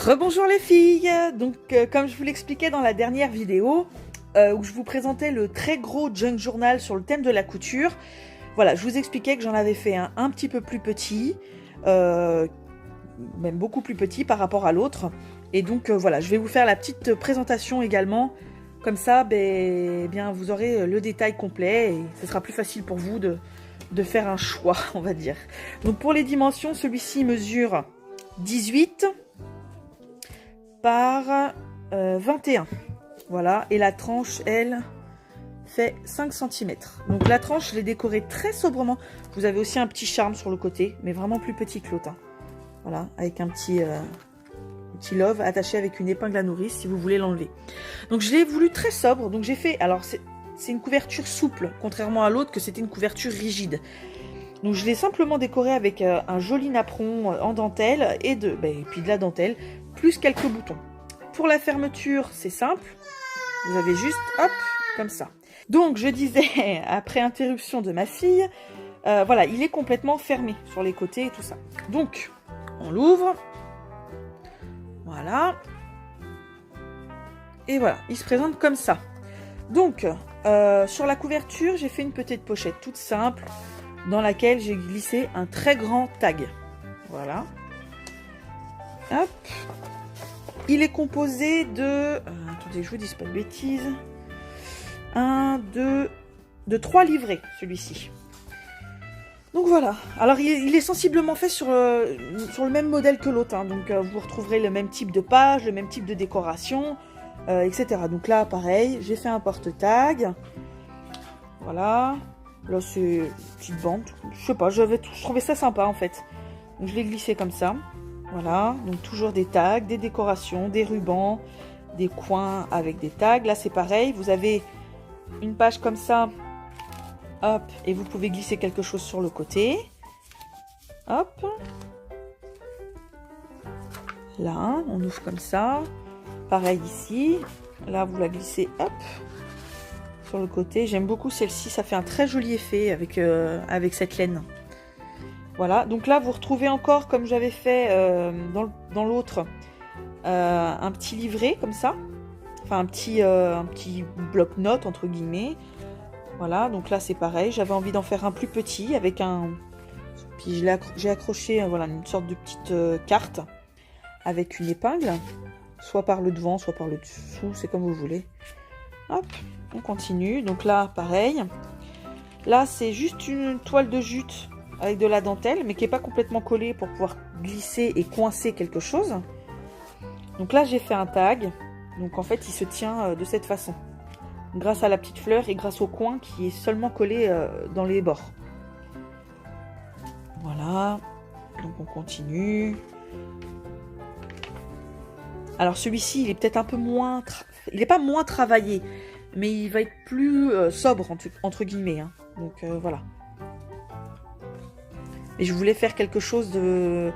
Rebonjour les filles. Donc comme je vous l'expliquais dans la dernière vidéo où je vous présentais le très gros junk journal sur le thème de la couture, voilà, je vous expliquais que j'en avais fait un petit peu plus petit, même beaucoup plus petit par rapport à l'autre. Et donc voilà, je vais vous faire la petite présentation également. Comme ça, bien, vous aurez le détail complet et ce sera plus facile pour vous de faire un choix, on va dire. Donc pour les dimensions, celui-ci mesure 18 par 21. Voilà, et la tranche, elle, fait 5 cm. Donc la tranche, je l'ai décorée très sobrement. Vous avez aussi un petit charme sur le côté, mais vraiment plus petit que l'autre. Hein. Voilà, avec un petit love attaché avec une épingle à nourrice si vous voulez l'enlever. Donc je l'ai voulu très sobre. Donc j'ai fait, alors c'est une couverture souple, contrairement à l'autre que c'était une couverture rigide. Donc je l'ai simplement décoré avec un joli napperon en dentelle et puis de la dentelle, plus quelques boutons. Pour la fermeture, c'est simple. Vous avez juste, hop, comme ça. Donc je disais, après interruption de ma fille, voilà, il est complètement fermé sur les côtés et tout ça. Donc, on l'ouvre. Voilà. Et voilà, il se présente comme ça. Donc, sur la couverture, j'ai fait une petite pochette toute simple dans laquelle j'ai glissé un très grand tag. Voilà. Hop. Il est composé de... attendez, je vous dis pas de bêtises. De 3 livrets, celui-ci. Donc voilà. Alors, il est sensiblement fait sur le même modèle que l'autre. Hein. Donc, vous retrouverez le même type de page, le même type de décoration, etc. Donc là, pareil, j'ai fait un porte-tag. Voilà. Là, c'est une petite bande. Je sais pas, je trouvais ça sympa, en fait. Donc, je l'ai glissé comme ça. Voilà. Donc, toujours des tags, des décorations, des rubans, des coins avec des tags. Là, c'est pareil. Vous avez une page comme ça. Hop. Et vous pouvez glisser quelque chose sur le côté. Hop. Là, on ouvre comme ça. Pareil ici. Là, vous la glissez, hop, sur le côté. J'aime beaucoup celle-ci. Ça fait un très joli effet avec cette laine. Voilà. Donc là, vous retrouvez encore, comme j'avais fait dans l'autre, un petit livret comme ça. Enfin, un petit bloc-notes, entre guillemets. Voilà. Donc là, c'est pareil. J'avais envie d'en faire un plus petit avec un... Puis j'ai accroché voilà, une sorte de petite carte avec une épingle. Soit par le devant, soit par le dessous. C'est comme vous voulez. Hop. On continue. Donc là, pareil. Là, c'est juste une toile de jute avec de la dentelle, mais qui n'est pas complètement collée pour pouvoir glisser et coincer quelque chose. Donc là, j'ai fait un tag. Donc en fait, il se tient de cette façon. Grâce à la petite fleur et grâce au coin qui est seulement collé dans les bords. Voilà. Donc on continue. Alors celui-ci, il est peut-être un peu moins... Il n'est pas moins travaillé, mais il va être plus sobre, entre guillemets. Hein. Donc voilà. Et je voulais faire quelque chose de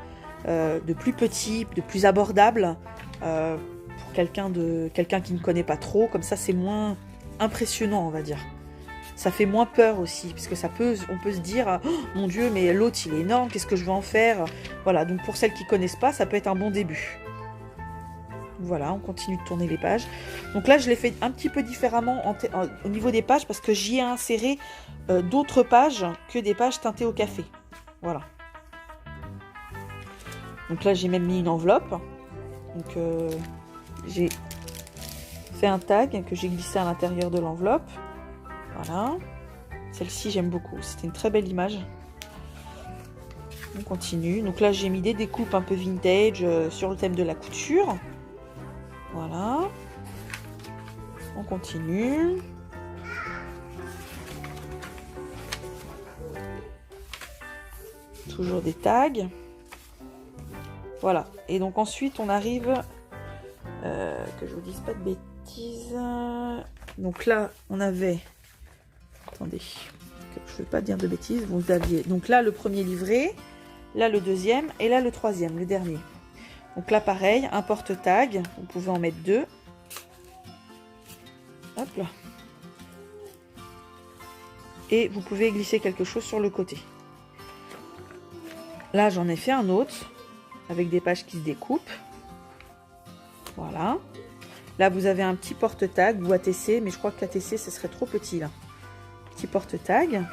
plus petit, de plus abordable, pour quelqu'un qui ne connaît pas trop. Comme ça, c'est moins impressionnant, on va dire. Ça fait moins peur aussi, parce que on peut se dire oh, mon Dieu, mais l'autre, il est énorme, qu'est-ce que je vais en faire? Voilà, donc pour celles qui ne connaissent pas, ça peut être un bon début. Voilà, on continue de tourner les pages. Donc là, je l'ai fait un petit peu différemment au niveau des pages parce que j'y ai inséré d'autres pages que des pages teintées au café. Voilà. Donc là, j'ai même mis une enveloppe. Donc j'ai fait un tag que j'ai glissé à l'intérieur de l'enveloppe. Voilà. Celle-ci, j'aime beaucoup. C'était une très belle image. On continue. Donc là, j'ai mis des découpes un peu vintage sur le thème de la couture. Voilà. On continue. Toujours des tags. Voilà. Et donc ensuite, on arrive... que je vous dise pas de bêtises. Donc là, on avait... Attendez. Je ne veux pas dire de bêtises. Vous aviez... Donc là, le premier livret. Là, le deuxième. Et là, le troisième, le dernier. Donc là, pareil, un porte-tag. Vous pouvez en mettre 2. Hop là. Et vous pouvez glisser quelque chose sur le côté. Là, j'en ai fait un autre avec des pages qui se découpent. Voilà. Là, vous avez un petit porte-tag ou ATC, mais je crois que ATC, ce serait trop petit, là. Petit porte-tag.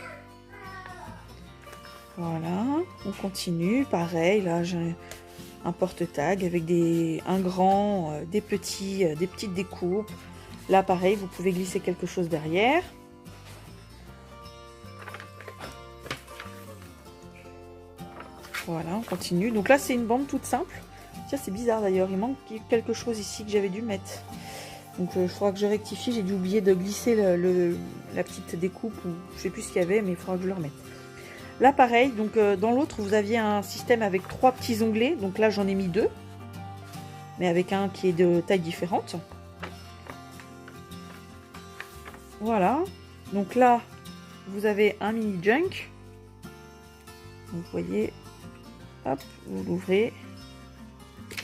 Voilà. On continue. Pareil, là, j'ai un porte-tag avec un grand, des petits, des petites découpes. Là, pareil, vous pouvez glisser quelque chose derrière. Voilà, on continue. Donc là, c'est une bande toute simple. Tiens, c'est bizarre d'ailleurs. Il manque quelque chose ici que j'avais dû mettre. Donc, il faudra que je rectifie. J'ai dû oublier de glisser la petite découpe. Ou je sais plus ce qu'il y avait, mais il faudra que je le remette. Là, pareil. Donc, dans l'autre, vous aviez un système avec 3 petits onglets. Donc là, j'en ai mis 2. Mais avec un qui est de taille différente. Voilà. Donc là, vous avez un mini junk. Donc, vous voyez, hop, vous l'ouvrez.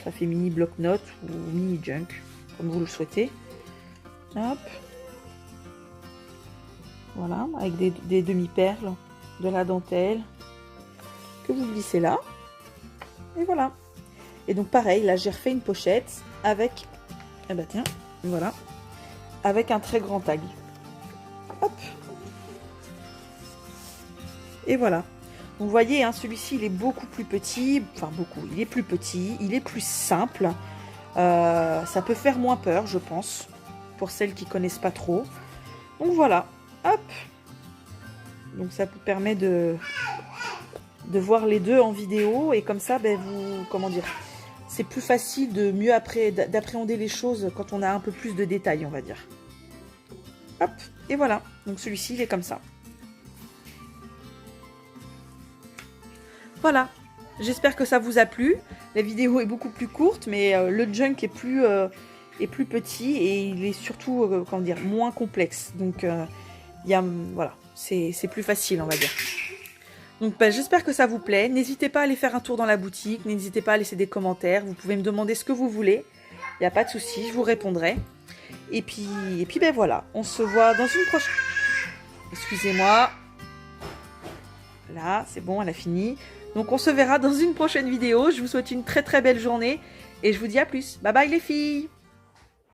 Ça fait mini bloc-notes ou mini junk, comme vous le souhaitez. Hop. Voilà, avec des demi-perles, de la dentelle, que vous glissez là. Et voilà. Et donc pareil, là j'ai refait une pochette avec, eh ben tiens, voilà, avec un très grand tag. Hop. Et voilà. Vous voyez, hein, celui-ci, il est beaucoup plus petit. Enfin, beaucoup. Il est plus petit. Il est plus simple. Ça peut faire moins peur, je pense. Pour celles qui ne connaissent pas trop. Donc, voilà. Hop. Donc, ça vous permet de voir les deux en vidéo. Et comme ça, ben, comment dire, c'est plus facile de mieux d'appréhender les choses quand on a un peu plus de détails, on va dire. Hop. Et voilà. Donc, celui-ci, il est comme ça. Voilà, j'espère que ça vous a plu. La vidéo est beaucoup plus courte, mais le junk est plus petit et il est surtout, comment dire, moins complexe. Donc, voilà, c'est plus facile, on va dire. Donc, j'espère que ça vous plaît. N'hésitez pas à aller faire un tour dans la boutique. N'hésitez pas à laisser des commentaires. Vous pouvez me demander ce que vous voulez. Il n'y a pas de souci, je vous répondrai. Et puis ben voilà, on se voit dans une prochaine... Excusez-moi. Là, c'est bon, elle a fini. Donc, on se verra dans une prochaine vidéo. Je vous souhaite une très très belle journée. Et je vous dis à plus. Bye bye les filles!